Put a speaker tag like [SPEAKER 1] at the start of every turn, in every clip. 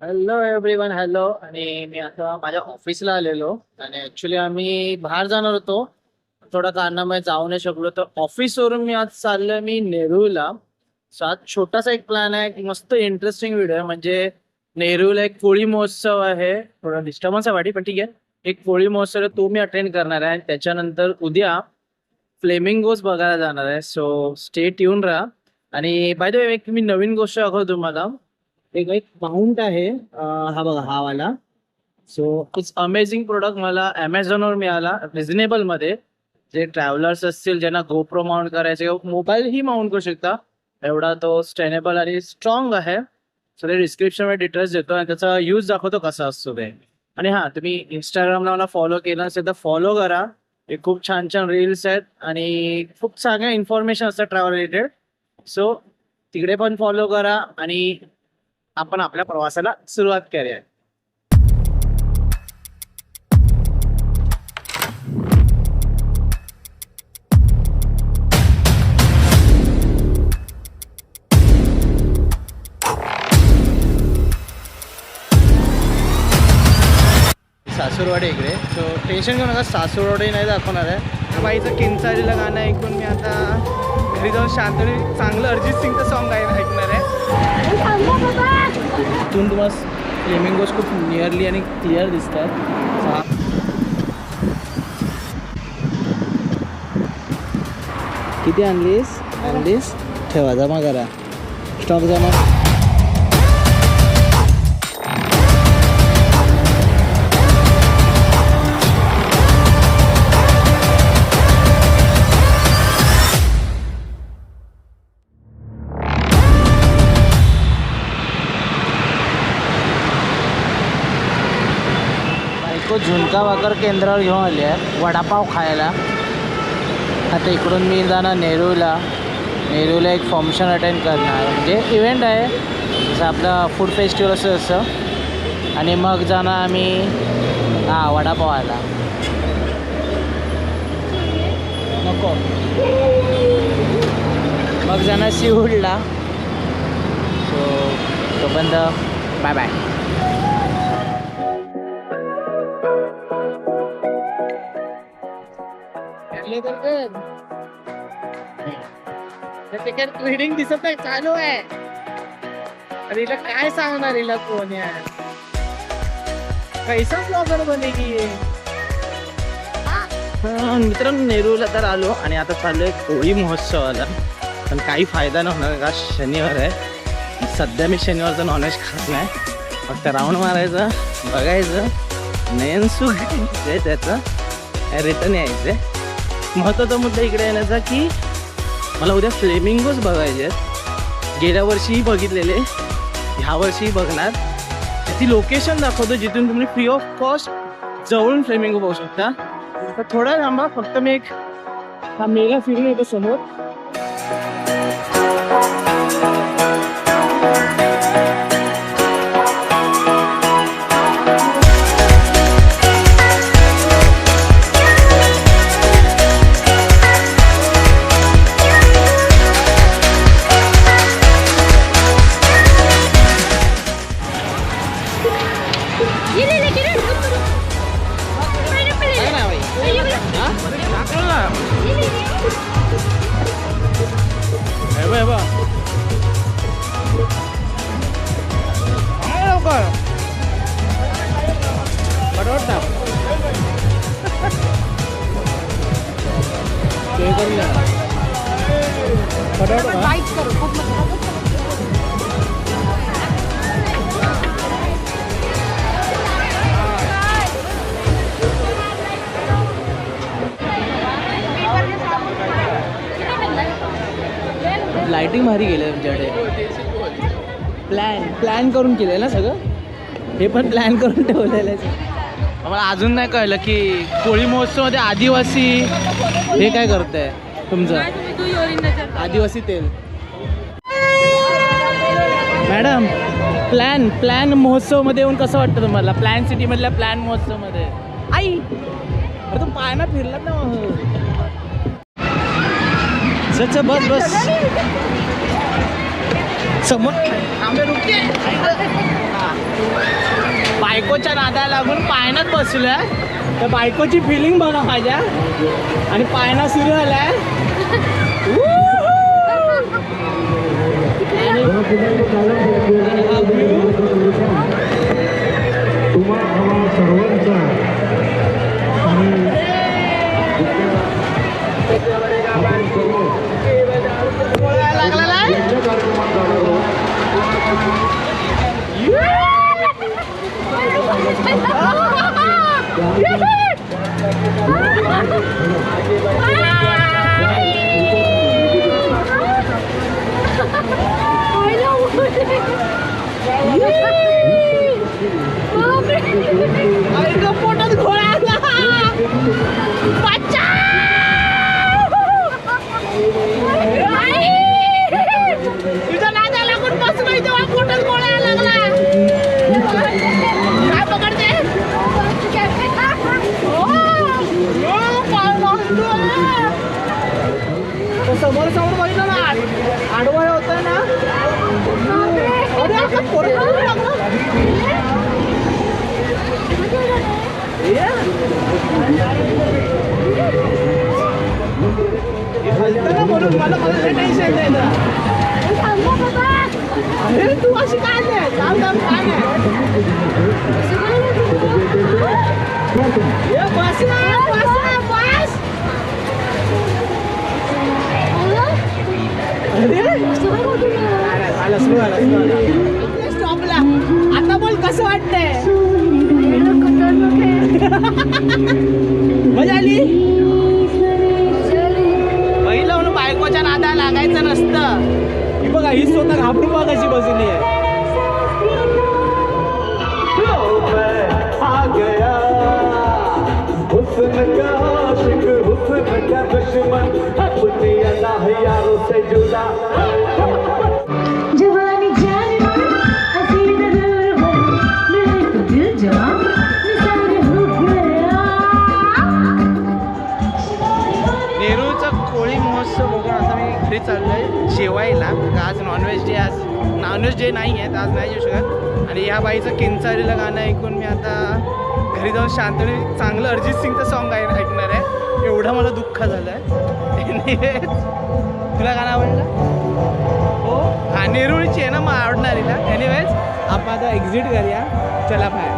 [SPEAKER 1] Hello everyone, hello. आणि मी आता माझ्या ऑफिसला आलेलो आणि ऍक्च्युली आम्ही बाहेर जाणार होतो. थोडा कारणामुळे जाऊ नाही शकलो, तर ऑफिसवरून मी आज चाललोय मी नेरूळला. सो आज छोटासा एक प्लॅन आहे, एक मस्त इंटरेस्टिंग व्हिडिओ आहे. म्हणजे नेरूळला एक कोळी महोत्सव आहे. थोडा डिस्टर्बन्स आहे वाटी, पण ठीक आहे. एक कोळी महोत्सव आहे, तो मी अटेंड करणार आहे. त्याच्यानंतर उद्या फ्लेमिंगोज बघायला जाणार आहे. सो स्टे ट्यून राहा. आणि बाय द वे, एक मी नवीन गोष्ट दाखवतो तुम्हाला. एक माउंट आहे, हा बघा हा वाला. सो इट्स अमेझिंग प्रोडक्ट मला ॲमेझॉनवर मिळाला रिझनेबल मध्ये. जे ट्रॅव्हलर्स असतील ज्यांना गोप्रो माउंट करायचे, मोबाईलही माउंट करू शकता, एवढा तो स्टेनेबल आणि स्ट्रॉंग आहे. सो ते डिस्क्रिप्शनमध्ये डिटेल्स देतो आणि त्याचा यूज दाखवतो कसा असतो ते. आणि हां, तुम्ही इंस्टाग्रामला मला फॉलो केलं नसेल तर फॉलो करा. हे खूप छान छान रील्स आहेत आणि खूप चांगल्या इन्फॉर्मेशन असतात ट्रॅव्हल रिलेटेड. सो तिकडे पण फॉलो करा आणि आपण आपल्या प्रवासाला सुरुवात करूया. सासूरवाडी इकडे. सो टेन्शन घेऊ नका, सासूरवाडी नाही दाखवणार आहे. बाईचं किंचाळीला गाणं ऐकून मी आता घरी जाऊन शांतपणे चांगलं अरिजित सिंगचं सॉन्ग ऐकणार आहे. इथून तुम्हाला फ्लेमिंगोज खूप नियरली आणि क्लिअर दिसतात. किती आणलीस ठेवा, जमा करा, स्टॉक जमा. झुणका भाकर केंद्रावर घेऊन आले आहे वडापाव खायला. आता इकडून मी जाणार नेरूळला. नेरूळला एक फंक्शन अटेंड करणार, म्हणजे इव्हेंट आहे जसं आपलं फूड फेस्टिवल असं. आणि मग जाणार आम्ही वडापाव आला नको. मग जाणार सिहोडला. सो तोपर्यंत बाय बाय. तिकीट रीडिंग दिसत नाही, चालू आहे. अरे हिला काय सांगणार, हिला कोण आहे, कैसा ब्लॉगर बनेगी. मित्रांनो, नेरूळला तर आलो आणि आता चालू आहे कोळी महोत्सवाला. पण काही फायदा नाही होणार का शनिवार आहे. सध्या मी शनिवारचं नॉनव्हेज खात नाही. फक्त राऊंड मारायचं, बघायचं, नयन सुख आहे त्याचं, रिटर्न यायचं. महत्त्वाचा मुद्दा इकडे येण्याचा की मला उद्या फ्लेमिंगोज बघायचे आहेत. गेल्या वर्षीही बघितलेले, ह्या वर्षीही बघणार. त्याची लोकेशन दाखवतो जिथून तुम्ही फ्री ऑफ कॉस्ट जवळून फ्लेमिंगो बघू शकता. तर थोडा थांबा, फक्त मी एक हा मेगा फिरून येतो समोर. लाइटिंग भारी गेलं तुमच्याकडे. प्लॅन करून केलं ना सगळं. हे पण प्लॅन करून ठेवलेलं आहे. मला अजून नाही कळलं की कोळी महोत्सवमध्ये आदिवासी हे काय करतंय तुमचं. आदिवासी तेल. मॅडम, प्लॅन महोत्सवमध्ये येऊन कसं वाटतं तुम्हाला. Plan सिटीमधल्या plan महोत्सवमध्ये. आई अरे तू पायना फिरलात ना. सच बस समोर आंबे रुके. बायकोच्या नादाला लागून पायनात बसलोय. तर बायकोची फिलिंग बघा माझ्या. आणि पायना सुरू झालाय. पोटात घोळा तुझ्या नादा लागून बसलोय तेव्हा पोटात घोळा लागला. काय पकडते समोर समोर बघितलं ना आडवळ होत ना. म्हणून मला टेन्शन नाही. अरे तू अशी काय नाही काम काम काय नाही. बस ना बस ना बस. स्टॉपला आता बोल कसं वाटतंय. मजा आली. पहिलं म्हणून बायकोच्या नादाला लागायचं नसतं. ही बघा ही स्वतः घाबरून बघ कशी बसली आहे. नेरूळचा कोळी महोत्सव बघून आता मी घरी चाललोय जेवायला. आज नॉनव्हेज डे नाही आहे, आज नाही जेवू शकत. आणि ह्या बाईचं किंचाळीला गाणं ऐकून मी आता घरी जाऊन शांतपणे चांगलं अरिजित सिंगचं सॉन्ग ऐकणार आहे. एवढं मला दुःख झालं आहे. तुला गाणं आवडलं हो. हा नेरूळची आहे ना मग आवडणार हिला. एनिवेज आपण आता एक्झिट करूया. चला बाहेर.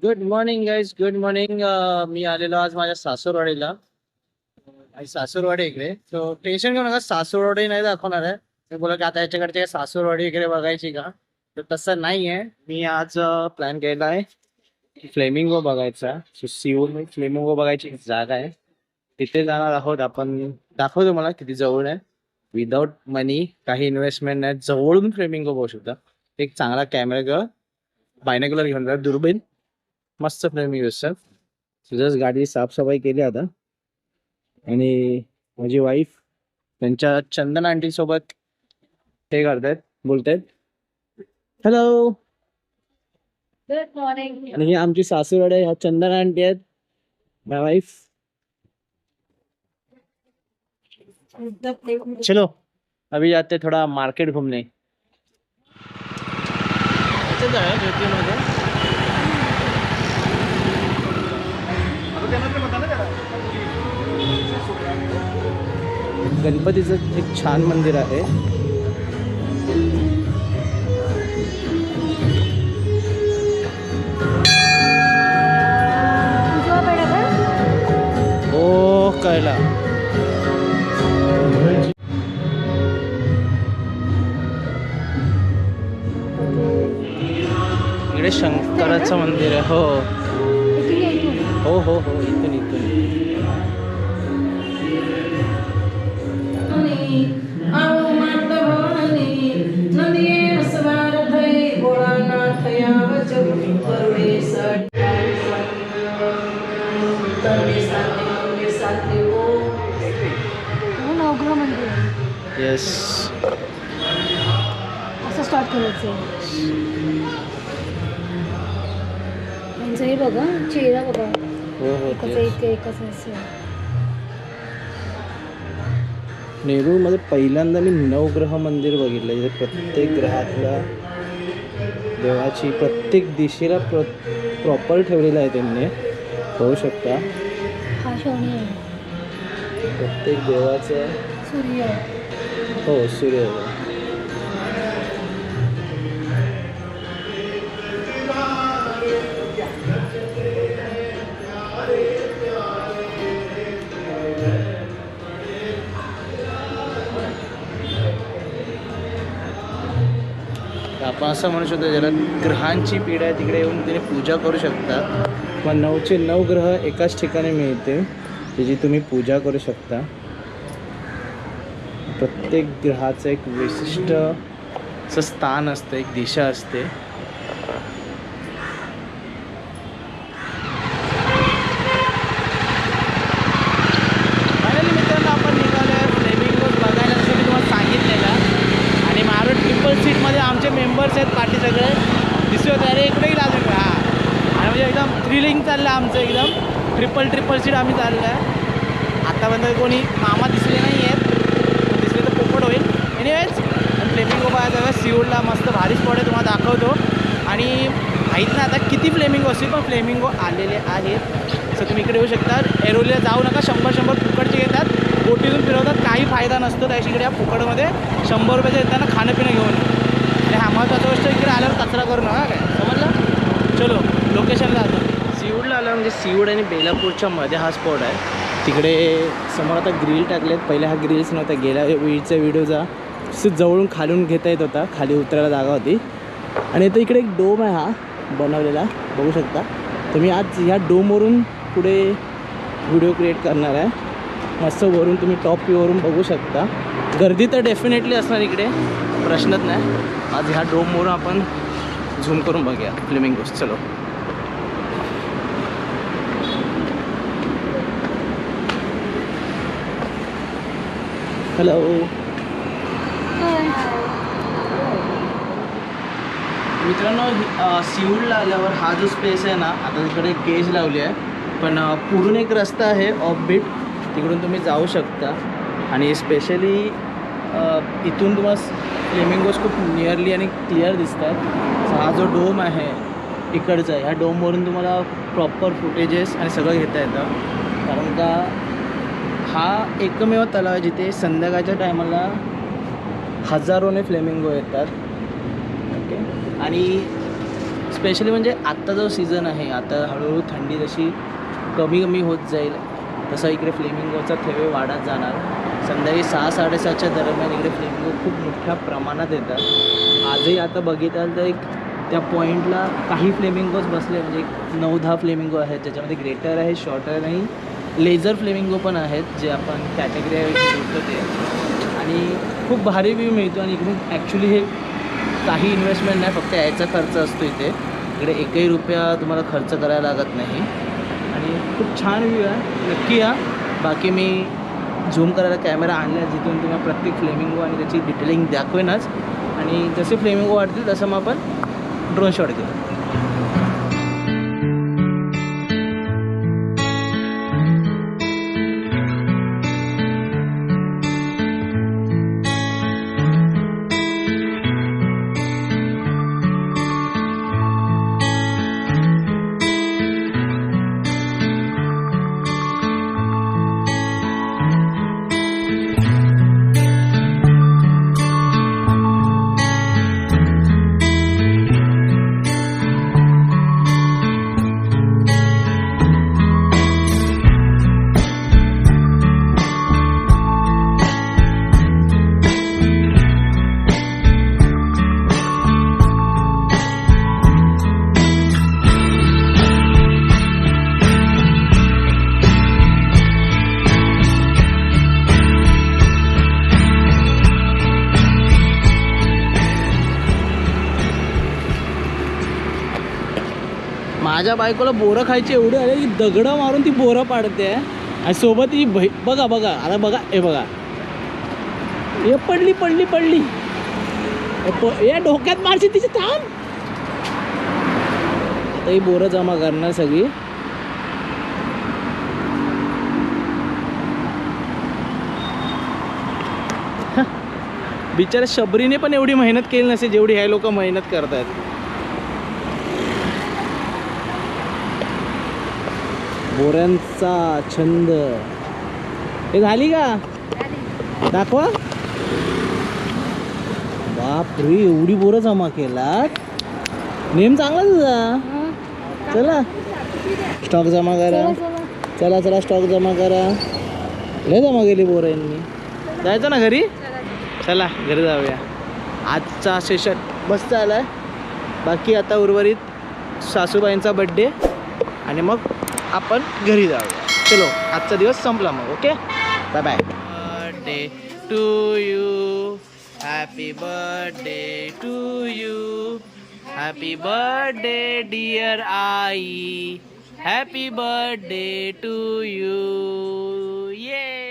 [SPEAKER 1] Good morning guys, good morning. मी आलेलो आज माझ्या सासूरवाडीला. सासूरवाडी इकडे सो टेन्शन घेऊ नका. सासूरवाडी नाही दाखवणार आहे. मी बोला की आता याच्याकडचे काय सासूरवाडी वगैरे बघायची का, तर तसं नाही आहे. मी आज प्लॅन केला आहे फ्लेमिंगो बघायचा. सो सिओल फ्लेमिंगो बघायची जागा आहे, तिथे जाणार आहोत आपण. दाखवतो मला किती जवळ आहे. विदाउट मनी, काही इन्व्हेस्टमेंट नाही, जवळून फ्लेमिंगो बघू शकता. एक चांगला कॅमेरा किंवा बायनॅक्युलर घेऊन जा, दुर्बीण. मस्त फ्लेमिंग असतात. जस्ट गाडी साफसफाई केली आता. आणि माझी वाईफ त्यांच्या चंदन आंटी सोबत हे करतायत, बोलतायत हॅलो
[SPEAKER 2] गुड मॉर्निंग.
[SPEAKER 1] आणि ही आमची सासूरवाडी आहे. ह्या चंदन आंटी आहेत, माय वाईफ. चलो अभी जाते थोड़ा मार्केट घूमने. गणपतीचं एक छान मंदिर आहे. हो कळला. इकडे शंकराचं मंदिर आहे. हो हो हो हो इथून इथून. येस
[SPEAKER 2] असं स्टार्ट करायचं. म्हणजे हे बघा चेहरा बघा.
[SPEAKER 1] हो हो
[SPEAKER 2] एकच असं.
[SPEAKER 1] नेरूळमध्ये पहिल्यांदा मी नवग्रह मंदिर बघितलं. प्रत्येक ग्रहातला देवाची प्रत्येक दिशेला प्रॉपर ठेवलेलं आहे त्यांनी, पाहू शकता.
[SPEAKER 2] हा शनी आहे.
[SPEAKER 1] प्रत्येक देवाचं.
[SPEAKER 2] सूर्य.
[SPEAKER 1] हो, सूर्य. आपण असं म्हणू शकतो ज्याला ग्रहांची पीड आहे तिकडे येऊन त्याने पूजा करू शकता. पण 9चे 9 ग्रह एकाच ठिकाणी मिळते त्याची तुम्ही पूजा करू शकता. प्रत्येक ग्रहाचं एक विशिष्ट असं स्थान असतं, एक दिशा असते. फायनली मित्रांनो आपण निघालो आहे फ्लेमिंगोज बघायला, जसं मी तुम्हाला सांगितलेलं. आणि मारुड ट्रिपल सीटमध्ये आमचे मेंबर्स आहेत पाठी सगळे दिसत होते. अरे इकडे अजून हां. आणि म्हणजे एकदम थ्रिलिंग चाललं आमचं, एकदम ट्रिपल सीट आम्ही चाललो आहे. आतापर्यंत कोणी मामा दिसले नाही आहेत, दिसले तर पोपट होईल. एनिवेज फ्लेमिंगो बघायचं सिओलला मस्त भारी स्पॉट आहे, तुम्हाला दाखवतो. आणि माहीत नाही आता किती फ्लेमिंगो असतील, पण फ्लेमिंगो आलेले आहेत. सो तुम्ही इकडे येऊ शकता. एरोलीला जाऊ नका, 100 फुकटचे घेतात, बोटीतून फिरवतात, काही फायदा नसतो त्या इकडे. या फुकटमध्ये 100 रुपयाचे येताना खाणं पिणं घेऊन. आणि हा महत्त्वाचा गोष्ट, इकडे आल्यावर कचरा करू नका, काय समजलं. चलो लोकेशनला जातो. सीवूडला आलं म्हणजे सीवूड आणि बेलापूरच्या मध्ये हा स्पॉट आहे. तिकडे समोर आता ग्रिल टाकलेत, पहिले हा ग्रिल्स नव्हता. गेल्या वेळीच्या व्हिडिओचा जवळून खालून घेता येत होता, खाली उतरायला जागा होती. आणि इथं इकडे एक डोम आहे हा बनवलेला, बघू शकता. तर मी आज ह्या डोमवरून पुढे व्हिडिओ क्रिएट करणार आहे. मस्त वरून तुम्ही टॉप व्ह्यूवरून बघू शकता. गर्दी तर डेफिनेटली असणार इकडे, प्रश्नच नाही. आज ह्या डोमवरून आपण झूम करून बघूया फ्लेमिंगोज. चलो. हॅलो मित्रांनो, सीवूडला आल्यावर हा जो स्पेस आहे ना, आता तिकडे गेज लावली आहे, पण पुढून एक रस्ता आहे ऑफ बीट, तिकडून तुम्ही जाऊ शकता. आणि स्पेशली इथून तुम्हाला फ्लेमिंगोज खूप नियरली आणि क्लिअर दिसतात. हा जो डोम आहे इकडचा आहे, ह्या डोमवरून तुम्हाला प्रॉपर फुटेजेस आणि सगळं घेता येतं. कारण का हा एकमेव तलाव आहे जिथे संध्याकाळच्या टायमाला हजारोने फ्लेमिंगो येतात. ओके. आणि स्पेशली म्हणजे आत्ता जो सीझन आहे, आता हळूहळू थंडी जशी कमी होत जाईल तसं इकडे फ्लेमिंगोचा थेवे वाढत जाणार. संध्याकाळी 6-7:30च्या दरम्यान इकडे फ्लेमिंगो खूप मोठ्या प्रमाणात येतात. आजही आता बघितलं तर एक त्या पॉईंटला काही फ्लेमिंगोज बसले, म्हणजे 9-10 फ्लेमिंगो आहेत, ज्याच्यामध्ये ग्रेटर आहे, शॉर्टर आणि लेझर फ्लेमिंगो पण आहेत, जे आपण कॅटेगरी बोलतो ते. आणि खूप भारी व्ह्यू मिळतो. आणि इकडून ॲक्च्युली हे काही इन्व्हेस्टमेंट नाही, फक्त यायचा खर्च असतो इथे. इकडे एकही रुपया तुम्हाला खर्च करायला लागत नाही. आणि खूप छान व्ह्यू आहे, नक्की या. बाकी मी झूम करायला कॅमेरा आणला आहे, जिथून तुम्हाला प्रत्येक फ्लेमिंगो आणि त्याची डिटेलिंग दाखवेनच. आणि जसे फ्लेमिंगो वाढतील तसं मग आपण ड्रोन शॉट घेऊ. माझ्या बायकोला बोरं खायची एवढी आले की दगडं मारून ती बोरं पाडते. आणि सोबत ही बघा आता बघा, हे बघा, हे पडली या डोक्यात मारशी तिची थांब. आता ही बोरं जमा करणार सगळी. बिचाऱ्या शबरीने पण एवढी मेहनत केली नसेल जेवढी ह्या लोक मेहनत करतात. बोऱ्यांचा छंद. हे झाली का? दाखवा. बापरे, एवढी बोरं जमा केलात. नेम चांगला तुझा. चला स्टॉक जमा करा. चला चला स्टॉक जमा करा. लय जमा केली बोरं यांनी. जायचं ना घरी. चला घरी जाऊया. आजचा सेशन मस्त आलाय. बाकी आता उर्वरित सासूबाईंचा बड्डे आणि मग आपण घरी जाऊया. चलो आजचा दिवस संपला मग. Okay bye bye. Birthday to you. Happy birthday to you. Happy birthday dear aai. Happy birthday to you. ये